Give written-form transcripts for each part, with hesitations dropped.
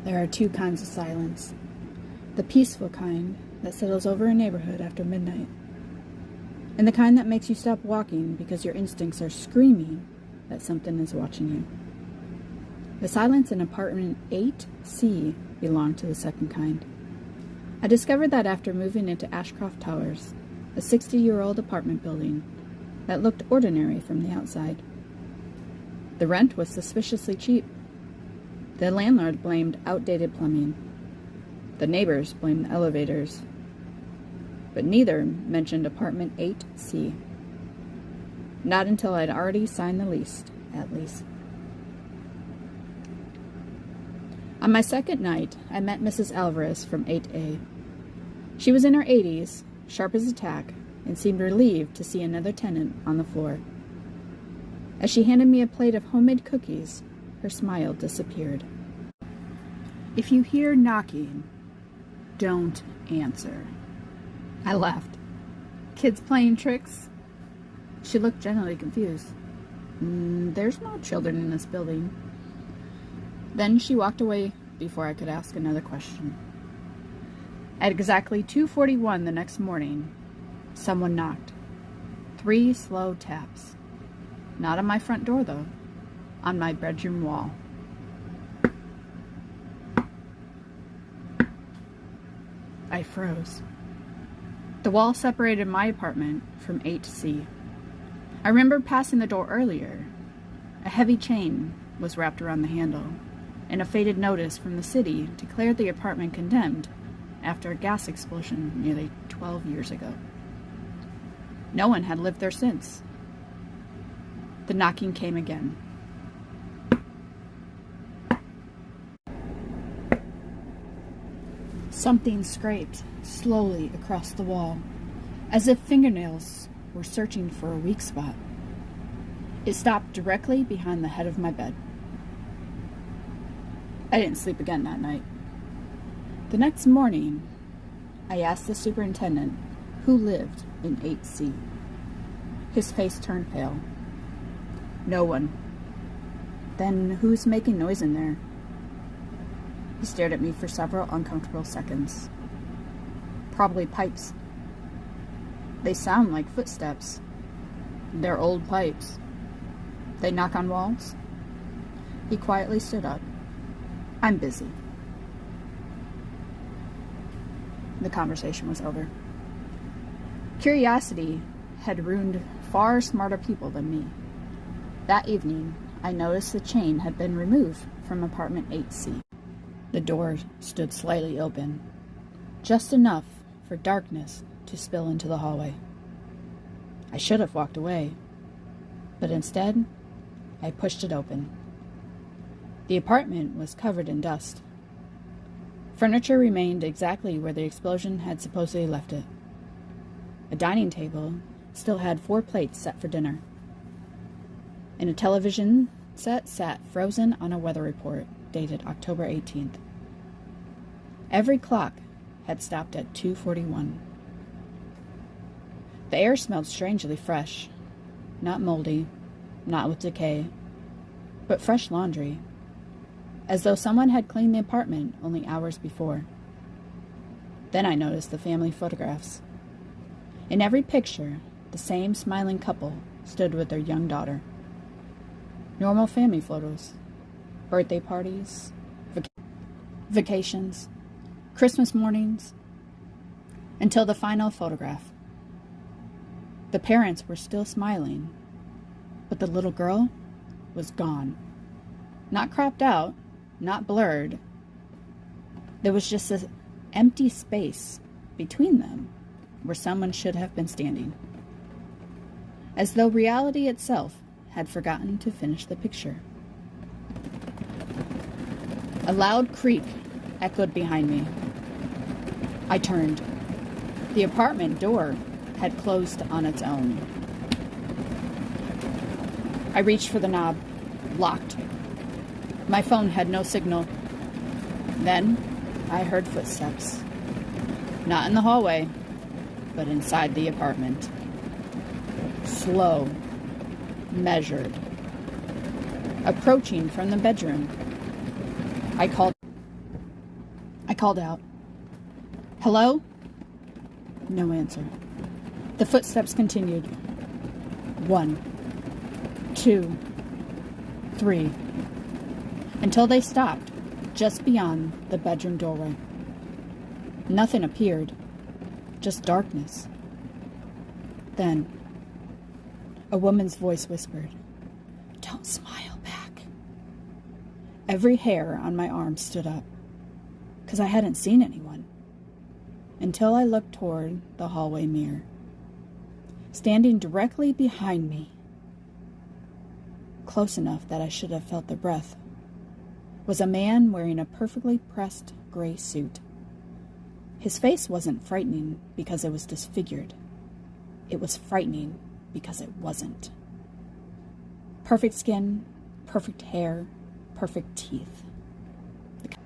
There are two kinds of silence. The peaceful kind that settles over a neighborhood after midnight, and the kind that makes you stop walking because your instincts are screaming that something is watching you. The silence in apartment 8C belonged to the second kind. I discovered that after moving into Ashcroft Towers, a 60-year-old apartment building that looked ordinary from the outside. The rent was suspiciously cheap. The landlord blamed outdated plumbing. The neighbors blamed the elevators. But neither mentioned apartment 8C. Not until I'd already signed the lease, at least. On my second night, I met Mrs. Alvarez from 8A. She was in her 80s, sharp as a tack, and seemed relieved to see another tenant on the floor. As she handed me a plate of homemade cookies, her smile disappeared. If you hear knocking, don't answer. I laughed. Kids playing tricks? She looked genuinely confused. There's no children in this building. Then she walked away before I could ask another question. At exactly 2:41 the next morning, someone knocked. 3 slow taps. Not on my front door, though. On my bedroom wall. I froze. The wall separated my apartment from 8C. I remember passing the door earlier. A heavy chain was wrapped around the handle, and a faded notice from the city declared the apartment condemned after a gas explosion nearly 12 years ago. No one had lived there since. The knocking came again. Something scraped slowly across the wall, as if fingernails were searching for a weak spot. It stopped directly behind the head of my bed. I didn't sleep again that night. The next morning, I asked the superintendent who lived in 8C. His face turned pale. No one. Then who's making noise in there? He stared at me for several uncomfortable seconds. Probably pipes. They sound like footsteps. They're old pipes. They knock on walls. He quietly stood up. I'm busy. The conversation was over. Curiosity had ruined far smarter people than me. That evening, I noticed the chain had been removed from apartment 8C. The door stood slightly open, just enough for darkness to spill into the hallway. I should have walked away, but instead, I pushed it open. The apartment was covered in dust. Furniture remained exactly where the explosion had supposedly left it. A dining table still had 4 plates set for dinner, and a television set sat frozen on a weather report dated October 18th. Every clock had stopped at 2:41. The air smelled strangely fresh, not moldy, not with decay, but fresh laundry, as though someone had cleaned the apartment only hours before. Then I noticed the family photographs. In every picture, the same smiling couple stood with their young daughter. Normal family photos, birthday parties, vacations, Christmas mornings, until the final photograph. The parents were still smiling, but the little girl was gone. Not cropped out, not blurred. There was just an empty space between them where someone should have been standing, as though reality itself had forgotten to finish the picture. A loud creak echoed behind me. I turned. The apartment door had closed on its own. I reached for the knob. Locked. My phone had no signal. Then I heard footsteps. Not in the hallway, but inside the apartment. Slow. Measured. Approaching from the bedroom. I called. called out. "Hello?" No answer. The footsteps continued. 1, 2, 3, until they stopped just beyond the bedroom doorway. Nothing appeared, just darkness. Then, a woman's voice whispered, "Don't smile back." Every hair on my arm stood up, because I hadn't seen anyone, until I looked toward the hallway mirror. Standing directly behind me, close enough that I should have felt their breath, was a man wearing a perfectly pressed gray suit. His face wasn't frightening because it was disfigured. It was frightening because it wasn't. Perfect skin, perfect hair, perfect teeth.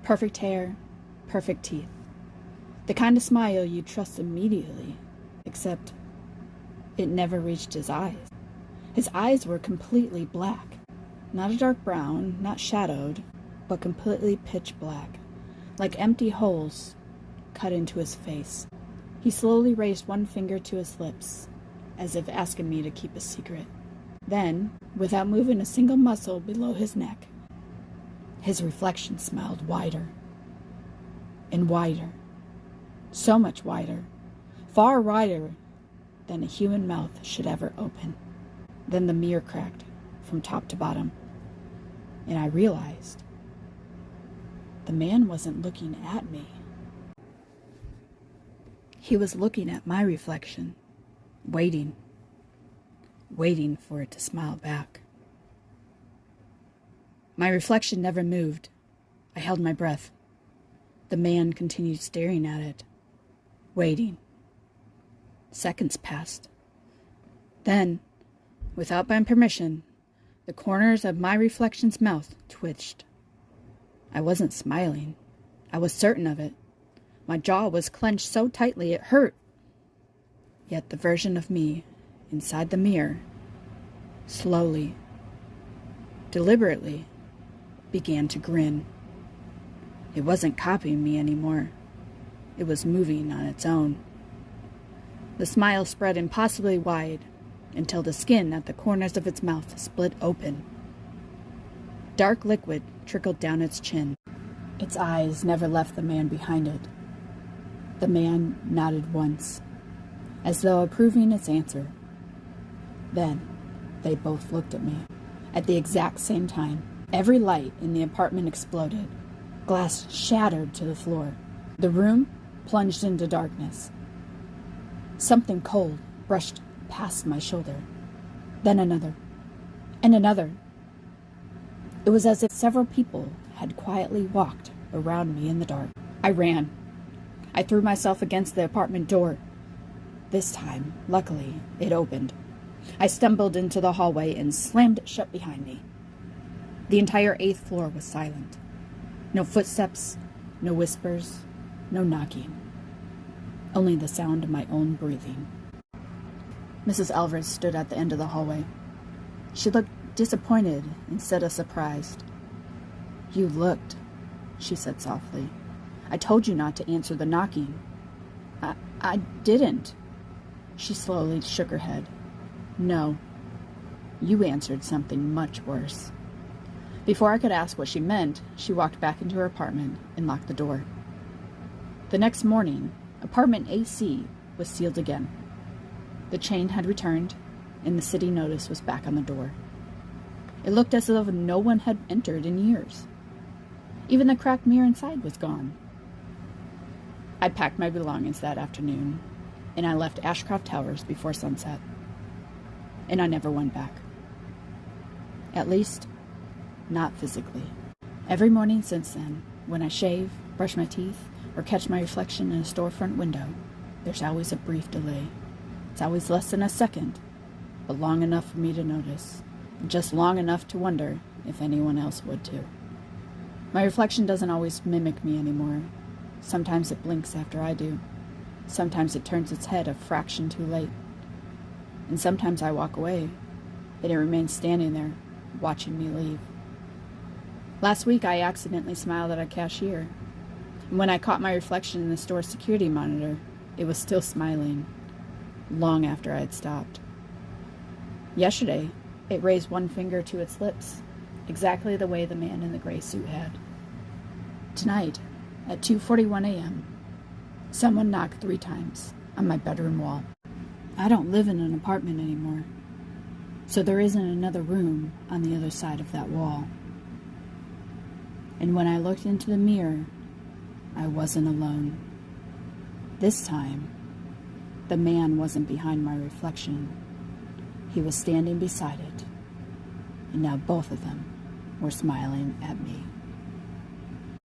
Perfect hair, perfect teeth. The kind of smile you trust immediately, except it never reached his eyes. His eyes were completely black. Not a dark brown, not shadowed, but completely pitch black, like empty holes cut into his face. He slowly raised one finger to his lips, as if asking me to keep a secret. Then, without moving a single muscle below his neck, his reflection smiled wider and wider, so much wider, far wider than a human mouth should ever open. Then the mirror cracked from top to bottom, and I realized the man wasn't looking at me. He was looking at my reflection, waiting for it to smile back. My reflection never moved. I held my breath. The man continued staring at it, waiting. Seconds passed. Then, without my permission, the corners of my reflection's mouth twitched. I wasn't smiling. I was certain of it. My jaw was clenched so tightly it hurt. Yet the version of me inside the mirror, slowly, deliberately, began to grin. It wasn't copying me anymore. It was moving on its own. The smile spread impossibly wide until the skin at the corners of its mouth split open. Dark liquid trickled down its chin. Its eyes never left the man behind it. The man nodded once, as though approving its answer. Then, they both looked at me. At the exact same time, every light in the apartment exploded. Glass shattered to the floor. The room plunged into darkness. Something cold brushed past my shoulder. Then another, and another. It was as if several people had quietly walked around me in the dark. I ran. I threw myself against the apartment door. This time, luckily, it opened. I stumbled into the hallway and slammed it shut behind me. The entire 8th floor was silent. No footsteps, no whispers, no knocking. Only the sound of my own breathing. Mrs. Alvarez stood at the end of the hallway. She looked disappointed instead of surprised. "You looked," she said softly. "I told you not to answer the knocking." I didn't." She slowly shook her head. "No, you answered something much worse." Before I could ask what she meant, she walked back into her apartment and locked the door. The next morning, apartment AC was sealed again. The chain had returned, and the city notice was back on the door. It looked as though no one had entered in years. Even the cracked mirror inside was gone. I packed my belongings that afternoon, and I left Ashcroft Towers before sunset. And I never went back. At least, not physically. Every morning since then, when I shave, brush my teeth, or catch my reflection in a storefront window, there's always a brief delay. It's always less than a second, but long enough for me to notice, and just long enough to wonder if anyone else would too. My reflection doesn't always mimic me anymore. Sometimes it blinks after I do. Sometimes it turns its head a fraction too late. And sometimes I walk away, and it remains standing there, watching me leave. Last week I accidentally smiled at a cashier. And when I caught my reflection in the store security monitor, it was still smiling, long after I had stopped. Yesterday, it raised one finger to its lips, exactly the way the man in the gray suit had. Tonight, at 2:41 a.m., someone knocked 3 times on my bedroom wall. I don't live in an apartment anymore, so there isn't another room on the other side of that wall. And when I looked into the mirror, I wasn't alone. This time, the man wasn't behind my reflection. He was standing beside it, and now both of them were smiling at me.